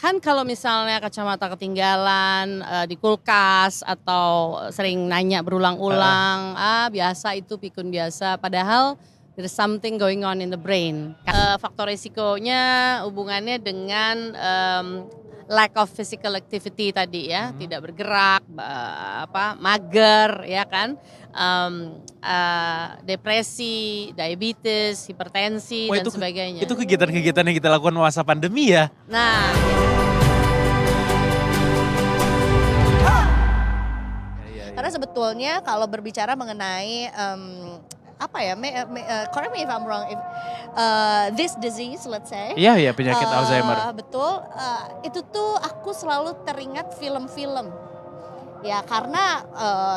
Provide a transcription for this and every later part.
kan kalau misalnya kacamata ketinggalan di kulkas atau sering nanya berulang-ulang, biasa itu pikun biasa. Padahal there's something going on in the brain. Faktor risikonya hubungannya dengan lack of physical activity tadi ya, tidak bergerak, mager ya kan, depresi, diabetes, hipertensi Wah, dan sebagainya. itu kegiatan-kegiatan yang kita lakukan masa pandemi ya? Nah, Karena sebetulnya kalau berbicara mengenai correct me if I'm wrong, if this disease, let's say. Iya, penyakit Alzheimer. Betul, itu tuh aku selalu teringat film-film. Ya karena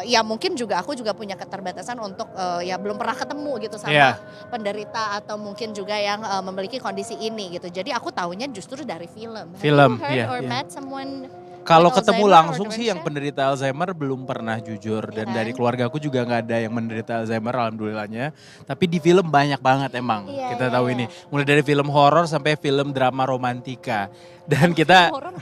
ya mungkin aku juga punya keterbatasan untuk ya belum pernah ketemu gitu sama penderita atau mungkin juga yang memiliki kondisi ini gitu. Jadi aku tahunya justru dari film. Film, Have you heard iya, or iya. met someone Kalau with ketemu Alzheimer langsung or sih yang dementia? penderita Alzheimer belum pernah jujur. Dan Iya dari kan? keluarga aku juga gak ada yang menderita Alzheimer alhamdulillahnya. Tapi di film banyak banget emang Iya, kita iya, tahu iya. ini. Mulai dari film horor sampai film drama romantika. Dan kita Horor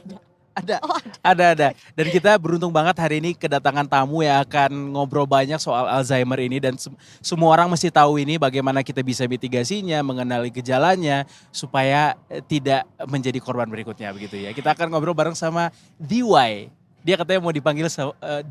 ada. ada. Dan kita beruntung banget hari ini kedatangan tamu yang akan ngobrol banyak soal Alzheimer ini. Dan semua orang mesti tahu ini bagaimana kita bisa mitigasinya, mengenali gejalanya. Supaya tidak menjadi korban berikutnya begitu ya. Kita akan ngobrol bareng sama DY. Dia katanya mau dipanggil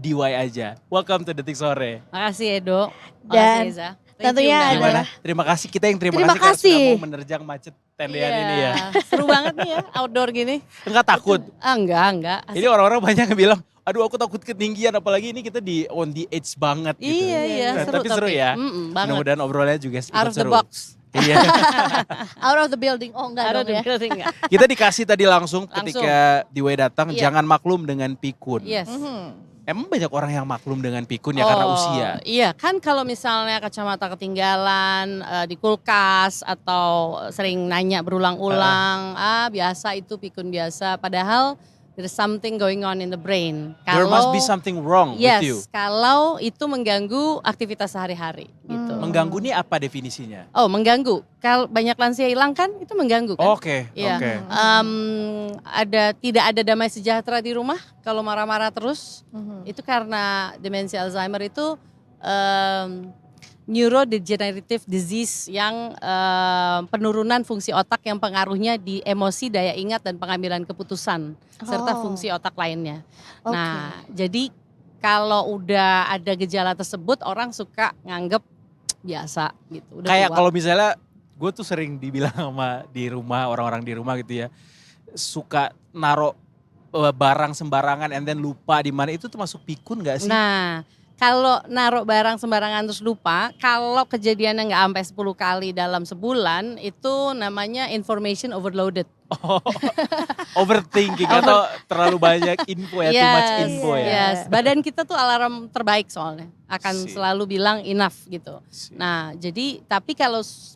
DY aja. Welcome to Detik Sore. makasih Edo, Dan makasih Eza. Thank you tentunya udah Gimana? adalah Terima kasih, kita yang terima Terima kasih karena kasih. sudah mau menerjang macet tendean ini ya. Seru banget nih ya outdoor gini. Enggak takut? Enggak. Ini orang-orang banyak yang bilang, aduh aku takut ketinggian apalagi ini kita di on the edge banget gitu. Iya, Nah, tapi seru ya. Banget. Mudah-mudahan obrolannya juga ikut Out of the seru. box. Iya. out of the building. Oh enggak Out of dong the ya. building enggak? Kita dikasih tadi langsung ketika Diwe datang, Iya. jangan maklum dengan pikun. Yes. Emang banyak orang yang maklum dengan pikun ya karena usia. Iya, kan kalau misalnya kacamata ketinggalan di kulkas atau sering nanya berulang-ulang, biasa itu pikun biasa. Padahal there's something going on in the brain. There must be something wrong with you. Yes, kalau itu mengganggu aktivitas sehari-hari gitu. Mengganggu nih apa definisinya? Oh, mengganggu. Kalau banyak lansia hilang kan itu mengganggu kan? Oke. Iya. Tidak ada damai sejahtera di rumah kalau marah-marah terus. Itu karena demensia Alzheimer itu neurodegenerative disease yang penurunan fungsi otak yang pengaruhnya di emosi, daya ingat dan pengambilan keputusan serta fungsi otak lainnya. Oke. Nah, jadi kalau udah ada gejala tersebut orang suka nganggep biasa gitu. Udah Kayak tua. kalau misalnya gue tuh sering dibilang sama di rumah, orang-orang di rumah gitu ya, suka naruh barang sembarangan and then lupa di mana, itu termasuk pikun gak sih? Nah, kalau naruh barang sembarangan terus lupa, kalau kejadiannya nggak sampai 10 kali dalam sebulan, itu namanya information overloaded. Overthinking atau terlalu banyak info ya, too much info ya. Yes, badan kita tuh alarm terbaik soalnya, akan Sip. selalu bilang enough gitu. Sip. Nah, jadi tapi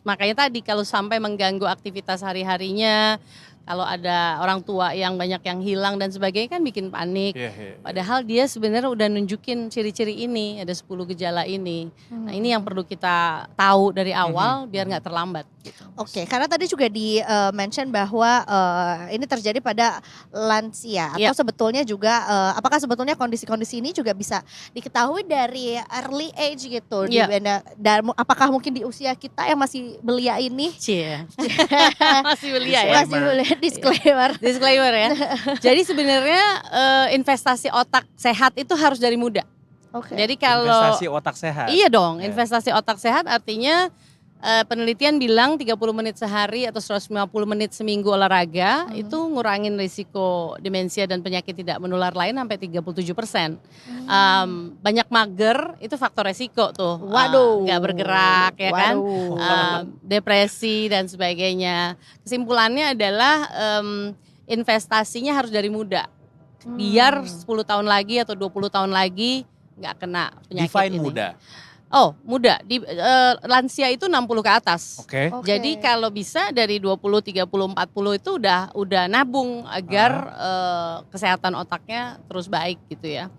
makanya tadi kalau sampai mengganggu aktivitas hari-harinya, kalau ada orang tua yang banyak yang hilang dan sebagainya kan bikin panik. Iya. Padahal dia sebenarnya udah nunjukin ciri-ciri ini, ada 10 gejala ini. Nah, ini yang perlu kita tahu dari awal biar nggak terlambat. Gitu. Oke, karena tadi juga di mention bahwa ini terjadi pada lansia atau Iya. sebetulnya juga apakah sebetulnya kondisi-kondisi ini juga bisa diketahui dari early age gitu? Iya. Dan apakah mungkin di usia kita yang masih belia ini? Cie. Masih belia ya. Masih belia, disclaimer. Disclaimer ya. Jadi sebenarnya investasi otak sehat itu harus dari muda. Oke. Jadi kalau Investasi otak sehat. iya dong, Ya. investasi otak sehat artinya penelitian bilang 30 menit sehari atau 150 menit seminggu olahraga itu ngurangin risiko demensia dan penyakit tidak menular lain sampai 37%. Banyak mager itu faktor resiko tuh. Waduh. Nggak bergerak ya kan. Waduh. Depresi dan sebagainya. Kesimpulannya adalah investasinya harus dari muda. Biar 10 tahun lagi atau 20 tahun lagi nggak kena penyakit Define ini. muda. Oh, muda. Lansia itu 60 ke atas. Oke. Oke. Jadi kalau bisa dari 20, 30, 40 itu udah nabung agar kesehatan otaknya terus baik gitu ya.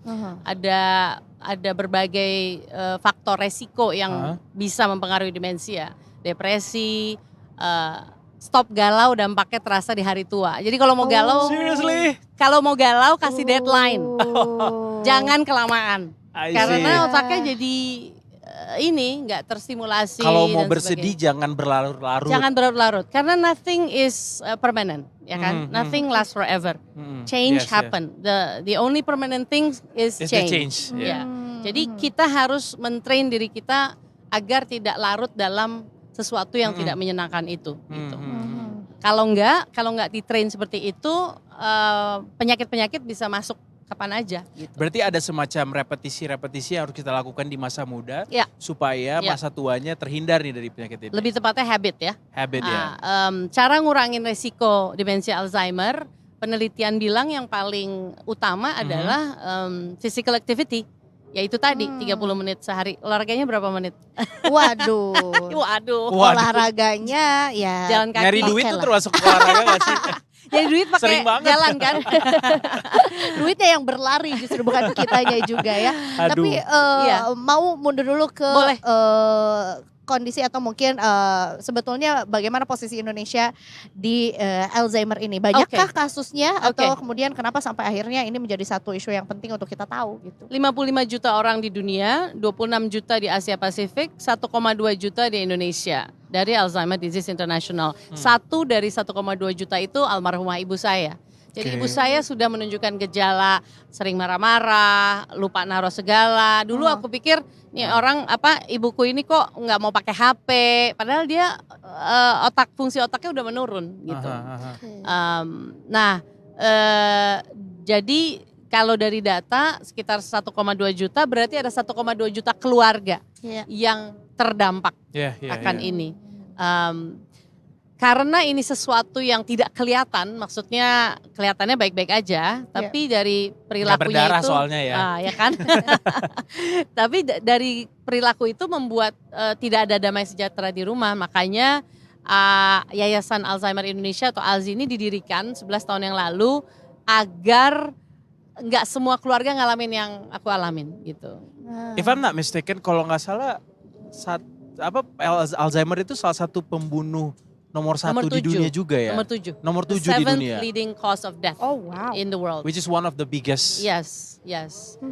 Ada berbagai faktor resiko yang bisa mempengaruhi demensia. Depresi, stop galau dampaknya terasa di hari tua. Jadi kalau mau galau, Seriously? kalau mau galau kasih deadline, Oh. jangan kelamaan. I Karena see. otaknya jadi ini nggak terstimulasi. Kalau mau dan bersedih sebagainya. jangan berlarut-larut. Jangan berlarut-larut. Karena nothing is permanent, ya kan? Mhm, Nothing lasts forever. Mm-mm. Change Yes, yeah. happen. The only permanent thing is It's the change. change. Yeah. Ya. Jadi kita harus mentrain diri kita agar tidak larut dalam sesuatu yang Mhm. tidak menyenangkan itu. Gitu. Mhm. Kalau nggak ditrain seperti itu, penyakit-penyakit bisa masuk kapan aja. Gitu. Berarti ada semacam repetisi-repetisi yang harus kita lakukan di masa muda Ya. supaya Ya. masa tuanya terhindar nih dari penyakit ini. Lebih tepatnya habit ya. Habit ya. Cara ngurangin resiko demensia Alzheimer, penelitian bilang yang paling utama adalah physical activity. Yaitu tadi 30 menit sehari. Olahraganya berapa menit? Waduh. Waduh. Olahraganya ya Jalan kaki. Nyari duit Oke tuh lah. termasuk olahraga gak sih? Jadi duit pakai Sering banget. jalan kan? duitnya yang berlari justru bukan kitanya juga ya. Aduh. Tapi Iya. mau mundur dulu ke Boleh. kondisi atau mungkin sebetulnya bagaimana posisi Indonesia di Alzheimer ini. Banyakkah kasusnya atau Oke. kemudian kenapa sampai akhirnya ini menjadi satu isu yang penting untuk kita tahu gitu. 55 juta orang di dunia, 26 juta di Asia Pasifik, 1,2 juta di Indonesia dari Alzheimer Disease International. Satu dari 1,2 juta itu almarhumah ibu saya. Jadi Oke. ibu saya sudah menunjukkan gejala sering marah-marah, lupa naruh segala. Dulu aku pikir nih orang ibuku ini kok nggak mau pakai HP, padahal dia fungsi otaknya udah menurun gitu. Aha. Nah, jadi kalau dari data sekitar 1,2 juta berarti ada 1,2 juta keluarga Iya. yang terdampak Iya, iya, akan iya. ini. Karena ini sesuatu yang tidak kelihatan, maksudnya kelihatannya baik-baik aja, tapi dari Nggak perilakunya berdarah itu, soalnya ya. ya kan? Tapi dari perilaku itu membuat tidak ada damai sejahtera di rumah, makanya Yayasan Alzheimer Indonesia atau ALZI ini didirikan 11 tahun yang lalu agar nggak semua keluarga ngalamin yang aku alamin gitu. If I'm not mistaken, kalau nggak salah Alzheimer itu salah satu pembunuh nomor satu di 7. dunia juga ya. Nomor 7. Nomor The 7 di seventh dunia. leading cause of death Oh wow. in the world. Which is one of the biggest Yes,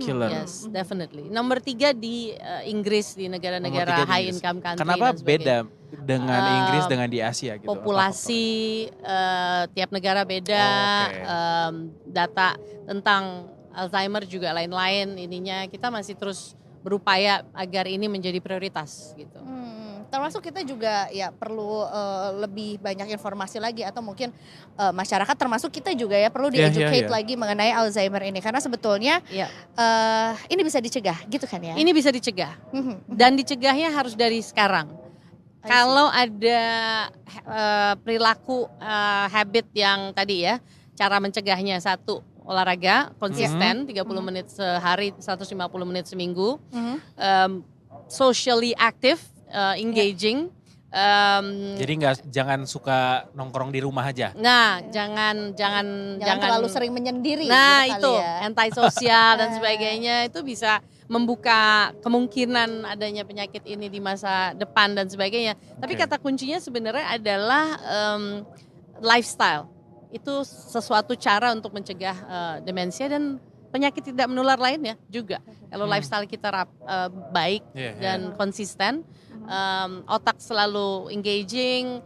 killer. yes, definitely. Nomor 3 di Inggris, di Nomor negara-negara 3 di high Inggris. income country. Kenapa dan sebagainya. beda dengan Inggris dengan di Asia gitu? Populasi tiap negara beda, Oh, oke. data tentang Alzheimer juga lain-lain. Ininya kita masih terus berupaya agar ini menjadi prioritas gitu. Termasuk kita juga ya perlu lebih banyak informasi lagi atau mungkin masyarakat termasuk kita juga ya perlu Iya, iya, di-educate iya. lagi mengenai Alzheimer ini karena sebetulnya Iya. ini bisa dicegah gitu kan ya. Ini bisa dicegah Mhm. dan dicegahnya harus dari sekarang. I see. Kalau ada perilaku habit yang tadi ya, cara mencegahnya satu olahraga konsisten 30 menit sehari, 150 menit seminggu, Mhm. socially active, engaging. Jadi jangan suka nongkrong di rumah aja. Nah, jangan Jangan terlalu sering menyendiri Nah, gitu itu kali ya. antisosial dan sebagainya itu bisa membuka kemungkinan adanya penyakit ini di masa depan dan sebagainya. Tapi Oke. kata kuncinya sebenarnya adalah lifestyle. Itu sesuatu cara untuk mencegah demensia dan penyakit tidak menular lainnya juga. Kalau lifestyle kita baik Iya, iya. dan konsisten, otak selalu engaging,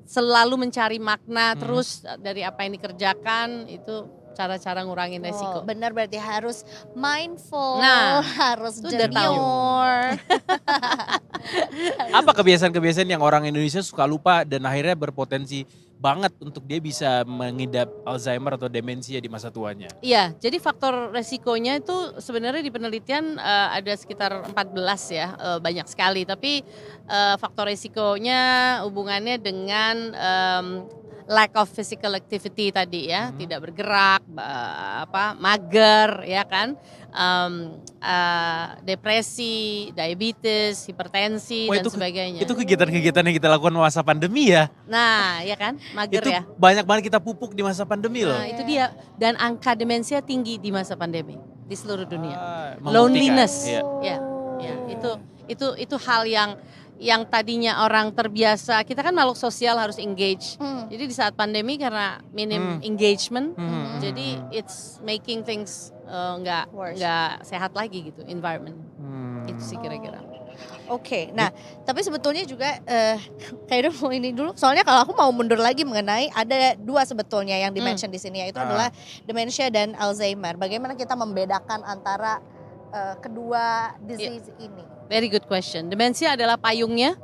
selalu mencari makna terus dari apa yang dikerjakan, itu cara-cara ngurangin resiko. Oh, benar berarti harus mindful, Nah, harus itu udah tahu. junior. Apa kebiasaan-kebiasaan yang orang Indonesia suka lupa dan akhirnya berpotensi banget untuk dia bisa mengidap Alzheimer atau demensia di masa tuanya? Iya, jadi faktor resikonya itu sebenarnya di penelitian ada sekitar 14 ya, banyak sekali. Tapi faktor resikonya hubungannya dengan lack of physical activity tadi ya, tidak bergerak, mager ya kan, depresi, diabetes, hipertensi dan sebagainya. Itu kegiatan-kegiatan yang kita lakukan masa pandemi ya. Nah, ya kan, mager Itu ya. banyak banget kita pupuk di masa pandemi loh. Nah, itu dia. Dan angka demensia tinggi di masa pandemi di seluruh dunia. Membuktikan. Loneliness. Iya. Ya, ya, itu hal yang tadinya orang terbiasa, kita kan makhluk sosial harus engage. Jadi di saat pandemi karena minim engagement, jadi it's making things nggak sehat lagi gitu environment. Itu sih kira-kira. Oke, nah tapi sebetulnya juga kayak mau ini dulu. Soalnya kalau aku mau mundur lagi mengenai ada dua sebetulnya yang dimention di sini, yaitu adalah demensia dan Alzheimer. Bagaimana kita membedakan antara kedua disease ini? Very good question. Demensia adalah payungnya,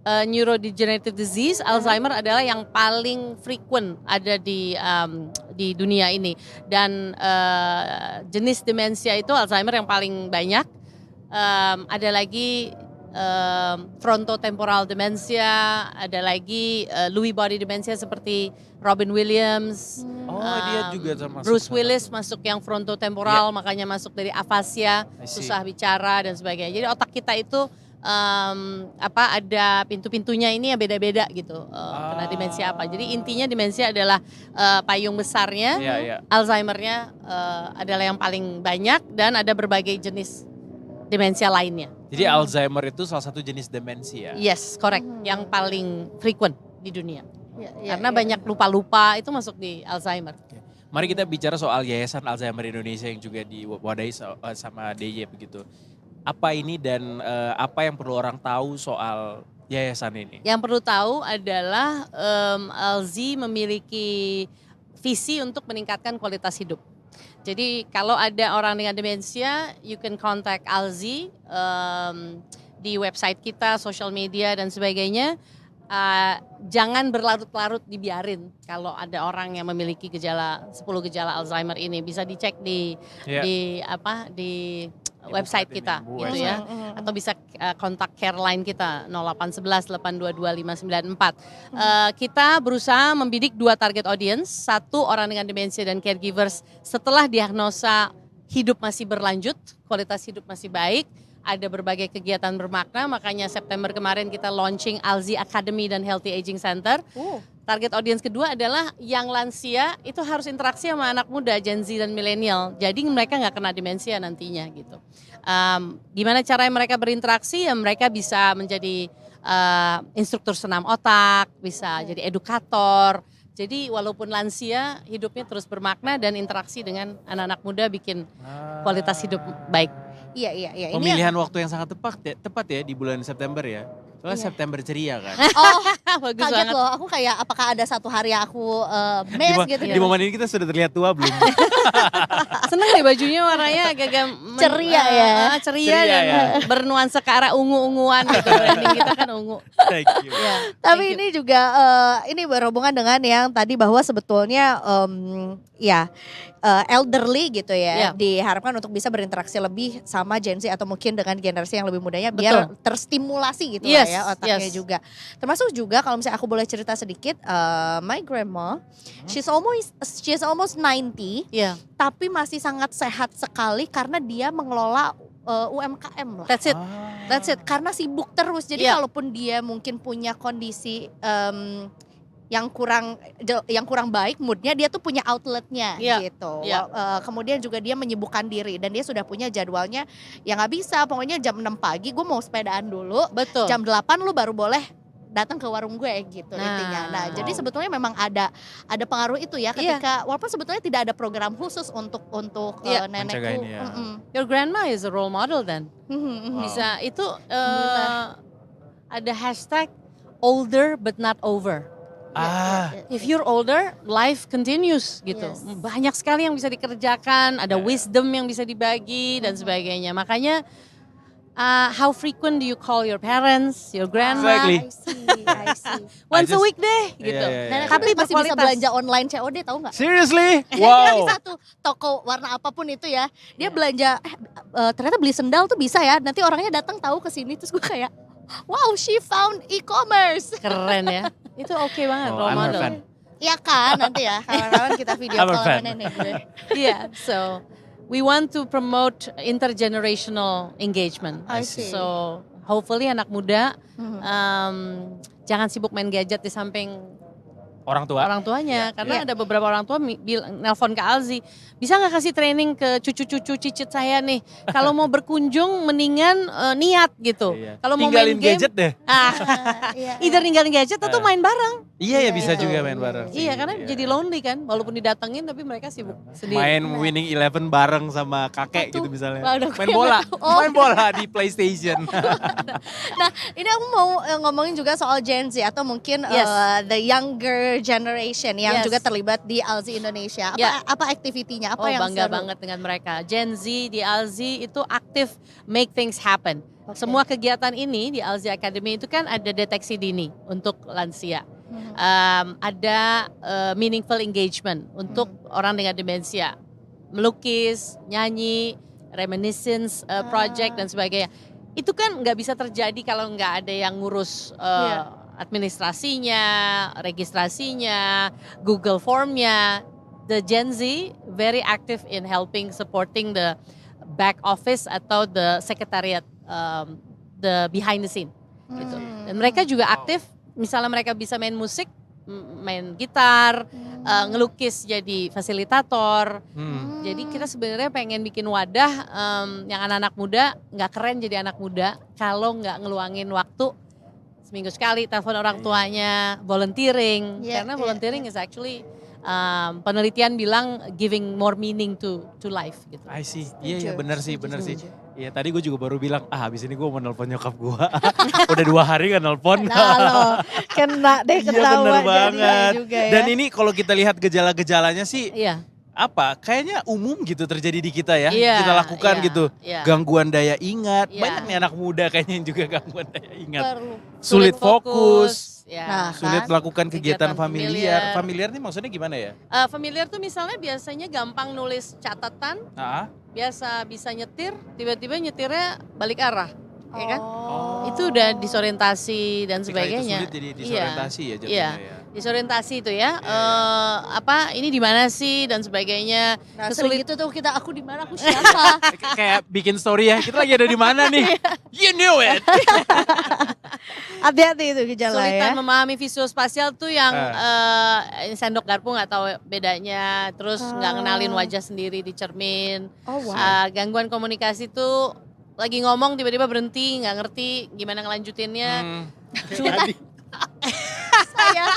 neurodegenerative disease. Alzheimer adalah yang paling frequent ada di dunia ini. Dan jenis demensia itu Alzheimer yang paling banyak. Ada lagi frontotemporal demensia, ada lagi Lewy body demensia seperti Robin Williams. Dia juga termasuk. Bruce Willis masuk yang frontotemporal, makanya masuk dari afasia, susah bicara dan sebagainya. Jadi otak kita itu ada pintu-pintunya ini ya beda-beda gitu. Kena demensia apa. Jadi intinya demensia adalah payung besarnya. Alzheimer-nya adalah yang paling banyak dan ada berbagai jenis demensia lainnya. Jadi Alzheimer itu salah satu jenis demensia. Yes, correct. Yang paling frequent di dunia. Karena banyak lupa-lupa itu masuk di Alzheimer. Mari kita bicara soal Yayasan Alzheimer Indonesia yang juga diwadahi sama DY begitu. Apa ini dan apa yang perlu orang tahu soal yayasan ini? Yang perlu tahu adalah Alzi memiliki visi untuk meningkatkan kualitas hidup. Jadi kalau ada orang dengan demensia, you can contact Alzi di website kita, social media dan sebagainya. Jangan berlarut-larut dibiarin kalau ada orang yang memiliki 10 gejala Alzheimer ini. Bisa dicek di website kita gitu ya. Atau bisa kontak care line kita 0811 822 594. Kita berusaha membidik 2 target audience, 1 orang dengan demensia dan caregivers setelah diagnosa hidup masih berlanjut, kualitas hidup masih baik. Ada berbagai kegiatan bermakna, makanya September kemarin kita launching Alzi Academy dan Healthy Aging Center. Target audience kedua adalah yang lansia itu harus interaksi sama anak muda, Gen Z dan milenial. Jadi mereka nggak kena demensia nantinya gitu. Gimana caranya mereka berinteraksi? Ya mereka bisa menjadi instruktur senam otak, bisa jadi edukator. Jadi walaupun lansia hidupnya terus bermakna dan interaksi dengan anak-anak muda bikin kualitas hidup baik. Iya. Pemilihan waktu yang sangat tepat ya di bulan September ya. Soalnya September ceria kan. Bagus Kaget banget. loh, aku kayak apakah ada satu hari aku mes gitu. Di momen ini kita sudah terlihat tua belum? Seneng deh bajunya warnanya agak-agak Ceria ya. Ceria dan bernuansa ke arah ungu-unguan gitu. Branding kita kan ungu. Thank you. Tapi ini juga ini berhubungan dengan yang tadi bahwa sebetulnya elderly gitu ya, diharapkan untuk bisa berinteraksi lebih sama Gen Z atau mungkin dengan generasi yang lebih mudanya biar terstimulasi gitu lah ya otaknya juga. Termasuk juga kalau misalnya aku boleh cerita sedikit, my grandma, she's almost 90, tapi masih sangat sehat sekali karena dia mengelola UMKM lah. That's it. Karena sibuk terus. Jadi kalaupun dia mungkin punya kondisi yang kurang baik moodnya, dia tuh punya outletnya gitu. Kemudian juga dia menyibukkan diri dan dia sudah punya jadwalnya yang nggak bisa. Pokoknya jam 6 pagi gue mau sepedaan dulu. Betul. Jam 8 lu baru boleh datang ke warung gue gitu intinya. Nah, jadi sebetulnya memang ada pengaruh itu ya ketika walaupun sebetulnya tidak ada program khusus untuk nenekku. Your grandma is a role model then. Bisa itu ada hashtag older but not over. If you're older, life continues gitu. Banyak sekali yang bisa dikerjakan, ada wisdom yang bisa dibagi dan sebagainya. Makanya how frequent do you call your parents, your grandma? I see. Once a week deh gitu. Dan tapi masih bisa belanja online COD, tahu nggak? Seriously? Dia bisa tuh toko warna apapun itu ya. Dia belanja ternyata beli sendal tuh bisa ya. Nanti orangnya datang tahu ke sini terus gue kayak wow, she found e-commerce. Keren ya. Itu oke banget role model. Iya kan, nanti ya kawan-kawan kita video call sama nenek gue. Yeah, so we want to promote intergenerational engagement. I see. So hopefully anak muda jangan sibuk main gadget di samping Orang tua? Orang tuanya, karena Iya. ada beberapa orang tua nelpon ke Alzi, bisa nggak kasih training ke cucu-cucu cicit saya nih, kalau mau berkunjung mendingan niat gitu, Iya. kalau mau Tinggalin main game, gadget deh. either ninggalin gadget atau main bareng. Iya ya bisa Gitu. juga main bareng. Iya, karena jadi lonely kan, walaupun didatengin tapi mereka sibuk sendiri. Main Winning Eleven bareng sama kakek gitu misalnya. Wah, udah Main gue bola, nggak tahu. Oh. main bola di PlayStation. Nah, ini aku mau ngomongin juga soal Gen Z atau mungkin Yes. the younger generation yang Yes. juga terlibat di Alzi Indonesia. Ya. Apa aktivitinya? Apa Oh, yang bangga seru? banget dengan mereka. Gen Z di Alzi itu aktif make things happen. Oke. Semua kegiatan ini di Alzi Academy itu kan ada deteksi dini untuk lansia. Ada meaningful engagement untuk orang dengan demensia. Melukis, nyanyi, reminiscence project dan sebagainya. Itu kan nggak bisa terjadi kalau nggak ada yang ngurus Iya. administrasinya, registrasinya, Google Formnya. The Gen Z very active in helping supporting the back office atau the secretariat, the behind the scene gitu. Dan mereka juga aktif, misalnya mereka bisa main musik, main gitar, ngelukis jadi fasilitator. Jadi kita sebenarnya pengen bikin wadah yang anak-anak muda nggak keren jadi anak muda kalau nggak ngeluangin waktu seminggu sekali telepon orang tuanya, volunteering. Iya, Karena iya, volunteering is actually penelitian bilang giving more meaning to life gitu. I see. Iya Setuju, benar sih, setuju, benar sih. setuju. Iya tadi gue juga baru bilang, habis ini gue mau nelpon nyokap gue. Udah 2 hari gak nelpon. Nah lo, kena deh Iya ketawa bener jadinya banget. juga ya. Dan ini kalau kita lihat gejala-gejalanya sih, Iya. apa? Kayaknya umum gitu terjadi di kita ya. Iya, Kita lakukan iya, gitu. iya. Gangguan daya ingat. Iya. Banyak nih anak muda kayaknya yang juga gangguan daya ingat. Perlu. Sulit fokus. Ya. Nah, Sulit kan? melakukan kegiatan Kegiatan familiar. familiar. Familiar nih maksudnya gimana ya? Familiar tuh misalnya biasanya gampang nulis catatan, Ah, biasa bisa nyetir, tiba-tiba nyetirnya balik arah, ya kan? Oh. Itu udah disorientasi dan ketika itu sebagainya. sulit jadi disorientasi ya jatuhnya Iya. ya. Disorientasi itu ya. Iya. Ini di mana sih dan sebagainya. Nah sering gitu tuh aku di mana, aku siapa? Kayak bikin story ya, kita lagi ada di mana nih? You knew it. Hati-hati itu gejala Kesulitan ya. memahami visual spasial tuh yang sendok garpu nggak tahu bedanya, terus nggak ngenalin wajah sendiri di cermin. Oh wow. Gangguan komunikasi tuh lagi ngomong tiba-tiba berhenti, nggak ngerti gimana ngelanjutinnya. Jadi, Saya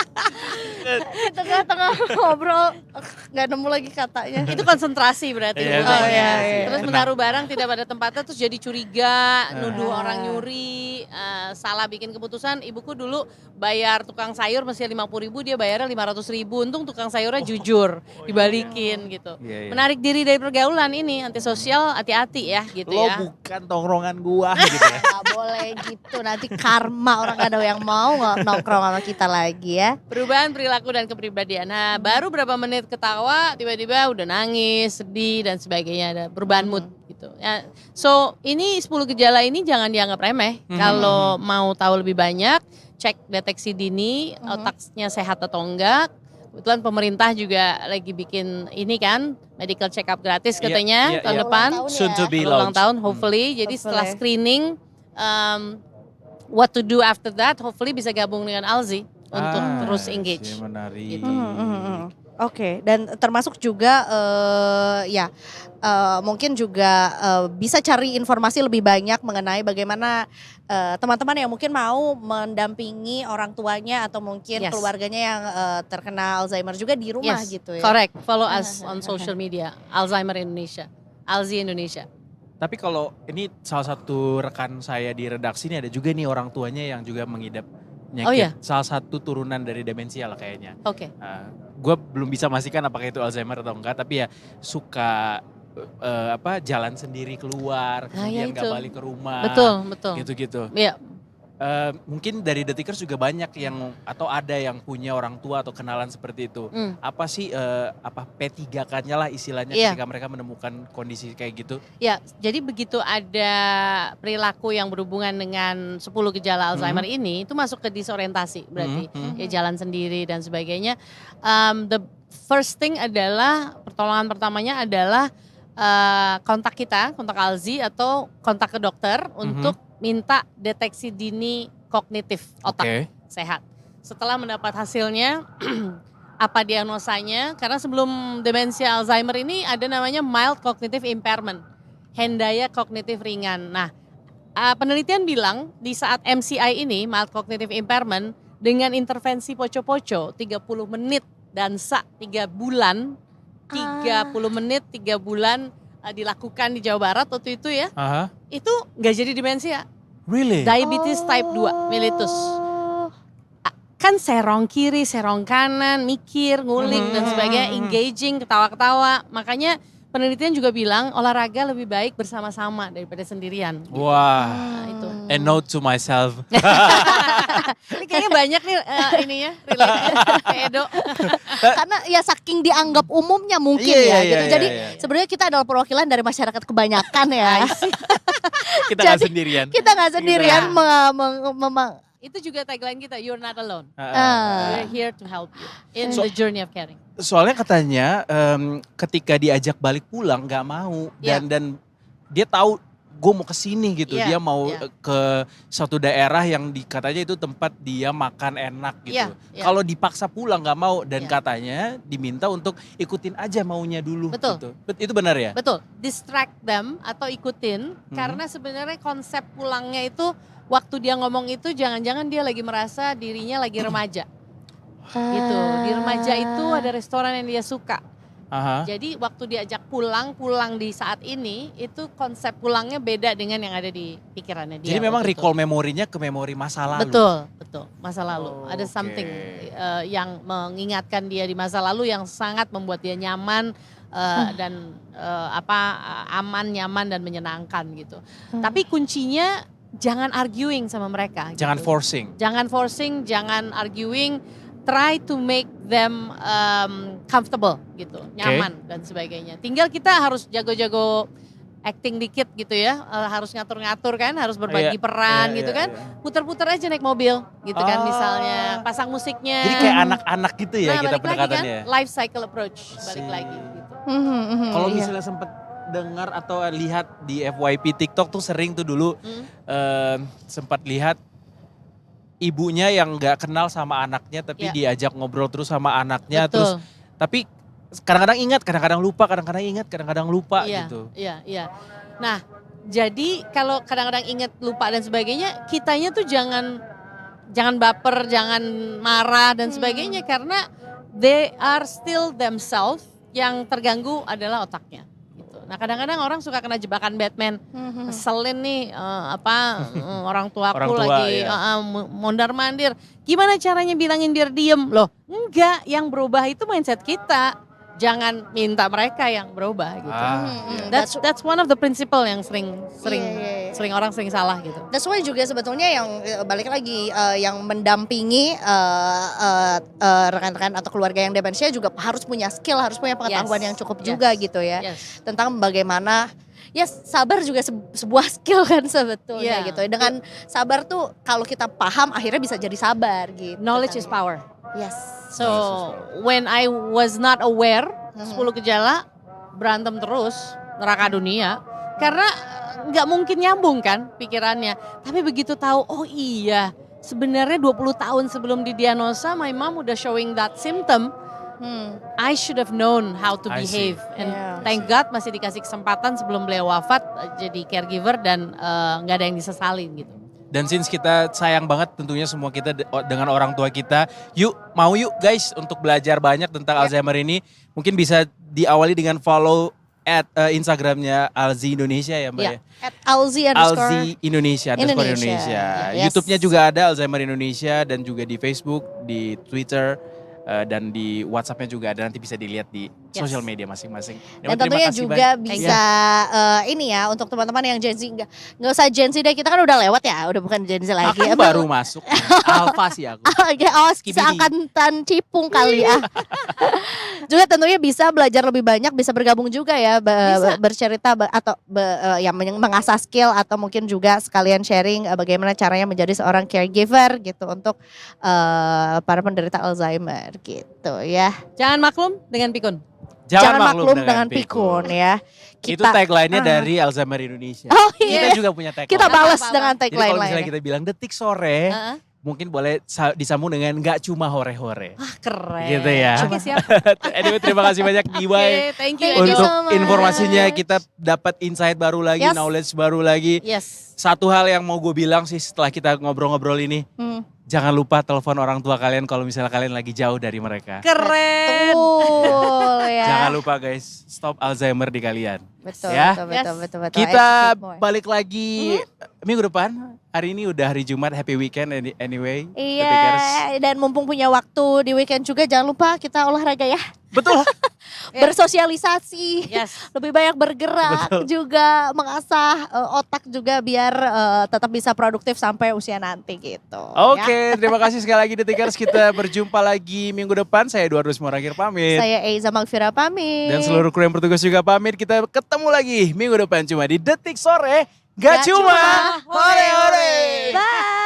di tengah-tengah ngobrol nggak nemu lagi katanya. Itu konsentrasi berarti Iya, gunanya. oh, iya, iya. Terus Enak. menaruh barang tidak pada tempatnya terus jadi curiga, nuduh orang nyuri, salah bikin keputusan. Ibuku dulu bayar tukang sayur mesti 50.000, dia bayarnya 500.000. Untung tukang sayurnya jujur, dibalikin gitu. Iya, iya. Menarik diri dari pergaulan ini, antisosial, hati-hati ya gitu lo ya. bukan tongkrongan gua gitu ya. Nggak boleh gitu, nanti karma orang nggak ada yang mau nongkrong sama kita lagi ya. Perubahan perilaku dan kepribadian. Nah, baru berapa menit ketawa, tiba-tiba udah nangis, sedih dan sebagainya. Ada perubahan mood gitu. Ya, so ini 10 gejala ini jangan dianggap remeh. Kalau mau tahu lebih banyak, cek deteksi dini, otaknya sehat atau enggak. Kebetulan pemerintah juga lagi bikin ini kan, medical check up gratis Iya, katanya iya, tahun iya. depan. Ulang tahun Soon to be Ulang launched. tahun, hopefully. Jadi setelah Hopefully. screening, what to do after that, hopefully bisa gabung dengan Alzi untuk terus engage. Menarik. Gitu. Oke, dan termasuk juga mungkin juga bisa cari informasi lebih banyak mengenai bagaimana teman-teman yang mungkin mau mendampingi orang tuanya atau mungkin Yes. keluarganya yang terkena Alzheimer juga di rumah Yes, gitu ya. correct. Follow us on social media, Alzheimer Indonesia, Alzi Indonesia. Tapi kalau ini salah satu rekan saya di redaksi ini ada juga nih orang tuanya yang juga mengidap penyakit. Oh iya? Salah satu turunan dari demensia lah kayaknya. Oke. Gue belum bisa memastikan apakah itu Alzheimer atau enggak, tapi ya suka jalan sendiri keluar, Nah, ya kemudian nggak itu. balik ke rumah. Betul. Gitu-gitu. Iya, Mungkin dari Detikers juga banyak yang atau ada yang punya orang tua atau kenalan seperti itu. Apa sih P3K-nya lah istilahnya Iya. ketika mereka menemukan kondisi kayak gitu? ya. Jadi begitu ada perilaku yang berhubungan dengan 10 gejala Alzheimer ini, itu masuk ke disorientasi berarti. Ya jalan sendiri dan sebagainya. The first thing adalah, pertolongan pertamanya adalah kontak Alzi atau kontak ke dokter untuk minta deteksi dini kognitif otak Oke. sehat. setelah mendapat hasilnya apa diagnosanya, karena sebelum demensia Alzheimer ini ada namanya mild cognitive impairment, hendaya kognitif ringan. Nah, penelitian bilang di saat MCI ini, mild cognitive impairment, dengan intervensi poco-poco 30 menit dansa 3 bulan, 30 menit 3 bulan dilakukan di Jawa Barat waktu itu ya, itu nggak jadi demensia. Really? Diabetes type 2 mellitus. Kan serong kiri, serong kanan, mikir, ngulik dan sebagainya, engaging, ketawa-ketawa. Makanya penelitian juga bilang olahraga lebih baik bersama-sama daripada sendirian. Wah. Nah, itu. And note to myself. Ini kayaknya banyak nih ininya, relate kayak Edo. Karena ya saking dianggap umumnya mungkin Iya, ya iya, gitu. iya, Jadi iya. sebenarnya kita adalah perwakilan dari masyarakat kebanyakan ya. Kita nggak Jadi, sendirian. Kita nggak sendirian Itu juga tagline kita, you're not alone. Ah. We're here to help you in the journey of caring. Soalnya katanya ketika diajak balik pulang nggak mau Iya. dan dia tahu gue mau ke sini gitu. Iya, Dia mau iya. ke suatu daerah yang katanya itu tempat dia makan enak gitu. Iya, iya. Kalau dipaksa pulang nggak mau dan Iya. katanya diminta untuk ikutin aja maunya dulu. Betul. Gitu. Itu benar ya? Betul, distract them atau ikutin karena sebenarnya konsep pulangnya itu waktu dia ngomong itu jangan-jangan dia lagi merasa dirinya lagi remaja. Gitu. Di remaja itu ada restoran yang dia suka. Aha. Jadi waktu diajak pulang di saat ini itu konsep pulangnya beda dengan yang ada di pikirannya dia. Jadi memang waktu itu. recall memorinya ke memori masa lalu. Betul, masa lalu. Oh, Ada oke. something yang mengingatkan dia di masa lalu yang sangat membuat dia nyaman dan aman, nyaman dan menyenangkan gitu. Tapi kuncinya jangan arguing sama mereka. Jangan gitu. forcing. Jangan forcing, jangan arguing. Try to make them comfortable gitu, nyaman dan sebagainya. Tinggal kita harus jago-jago acting dikit gitu ya, harus ngatur-ngatur kan, harus berbagi Iya, peran iya, gitu iya, kan. iya. Puter-puter aja naik mobil gitu kan Ah. misalnya, pasang musiknya. Jadi kayak anak-anak gitu ya kita balik lagi kan, pendekatannya. life cycle approach, balik See. lagi gitu. Kalau iya. misalnya sempat dengar atau lihat di FYP TikTok tuh sering tuh dulu sempat lihat ibunya yang nggak kenal sama anaknya tapi Iya. diajak ngobrol terus sama anaknya Betul. terus tapi kadang-kadang ingat, kadang-kadang lupa, kadang-kadang ingat, kadang-kadang lupa Iya, gitu. Iya. Nah, jadi kalau kadang-kadang ingat lupa dan sebagainya, kitanya tuh jangan baper, jangan marah dan sebagainya karena they are still themselves, yang terganggu adalah otaknya. Gitu. Nah, kadang-kadang orang suka kena jebakan Batman. Keselin nih orang tuaku Orang tua, lagi ya. mondar-mandir. Gimana caranya bilangin biar diem? Loh, enggak, yang berubah itu mindset kita. Jangan minta mereka yang berubah gitu. Iya. That's one of the principle yang sering Iya. orang sering salah gitu. That's why juga sebetulnya yang balik lagi yang mendampingi rekan-rekan atau keluarga yang demensia juga harus punya skill, harus punya pengetahuan Yes. yang cukup Yes. juga gitu ya. Yes. Tentang bagaimana ya sabar juga sebuah skill kan sebetulnya Iya. gitu. Dengan sabar tuh kalau kita paham akhirnya bisa jadi sabar gitu. Knowledge kan. is power. Yes. So when I was not aware 10 gejala berantem terus neraka dunia karena nggak mungkin nyambung kan pikirannya. Tapi begitu tahu oh iya sebenarnya 20 tahun sebelum didiagnosa my mom udah showing that symptom. I should have known how to I see. behave and Yeah. thank God masih dikasih kesempatan sebelum beliau wafat jadi caregiver dan nggak ada yang disesalin gitu. Dan since kita sayang banget tentunya semua kita dengan orang tua kita, yuk guys untuk belajar banyak tentang Alzheimer ini. Mungkin bisa diawali dengan follow Instagramnya Alzi Indonesia ya Mbak Ya. ya? @alzi Alzi Indonesia _Indonesia. Indonesia. Yes. YouTube-nya juga ada Alzheimer Indonesia dan juga di Facebook, di Twitter dan di WhatsApp-nya juga ada, nanti bisa dilihat di Yes. sosial media masing-masing. Dan Terima tentunya kasih juga banyak. bisa ini ya untuk teman-teman yang Gen Z nggak usah Gen Z deh, kita kan udah lewat ya, udah bukan Gen Z lagi. Aku baru masuk, alpha sih aku. Skibidi. Seangkatan cipung kali ya. Juga tentunya bisa belajar lebih banyak, bisa bergabung juga ya, Bisa. bercerita atau yang mengasah skill atau mungkin juga sekalian sharing bagaimana caranya menjadi seorang caregiver gitu untuk para penderita Alzheimer gitu ya. Jangan maklum dengan pikun. Jangan maklum dengan pikun ya. Itu tagline-nya dari Alzheimer Indonesia. Oh Kita iya. juga punya tagline. Kita balas Apa-apa. dengan Jadi kalau tagline misalnya lainnya. kita bilang detik sore, mungkin boleh disambung dengan nggak cuma hore-hore. Wah keren. Gitu ya. Oke siap. Anyway, terima kasih banyak Giwai. Oke, thank you. Thank you Untuk so much. informasinya kita dapat insight baru lagi, Yes. knowledge baru lagi. Yes. Satu hal yang mau gue bilang sih setelah kita ngobrol-ngobrol ini, jangan lupa telepon orang tua kalian kalau misalnya kalian lagi jauh dari mereka. Keren. Betul ya. Jangan lupa guys, stop Alzheimer di kalian. Betul, Ya. betul. Kita Educate more. balik lagi minggu depan. Hari ini udah hari Jumat, happy weekend anyway. Iya, Detikers. dan mumpung punya waktu di weekend juga jangan lupa kita olahraga ya. Betul. Bersosialisasi. Yes. Lebih banyak bergerak Betul. juga, mengasah otak juga biar tetap bisa produktif sampai usia nanti gitu. Oke, terima kasih sekali lagi Detikers. Kita berjumpa lagi minggu depan. Saya Eduardus Moragir pamit. Saya Eiza Magfira pamit. Dan seluruh kru yang bertugas juga pamit. Kita ketemu lagi minggu depan cuma di Detik Sore. Gak Gak cuma cuma hore-hore. Bye.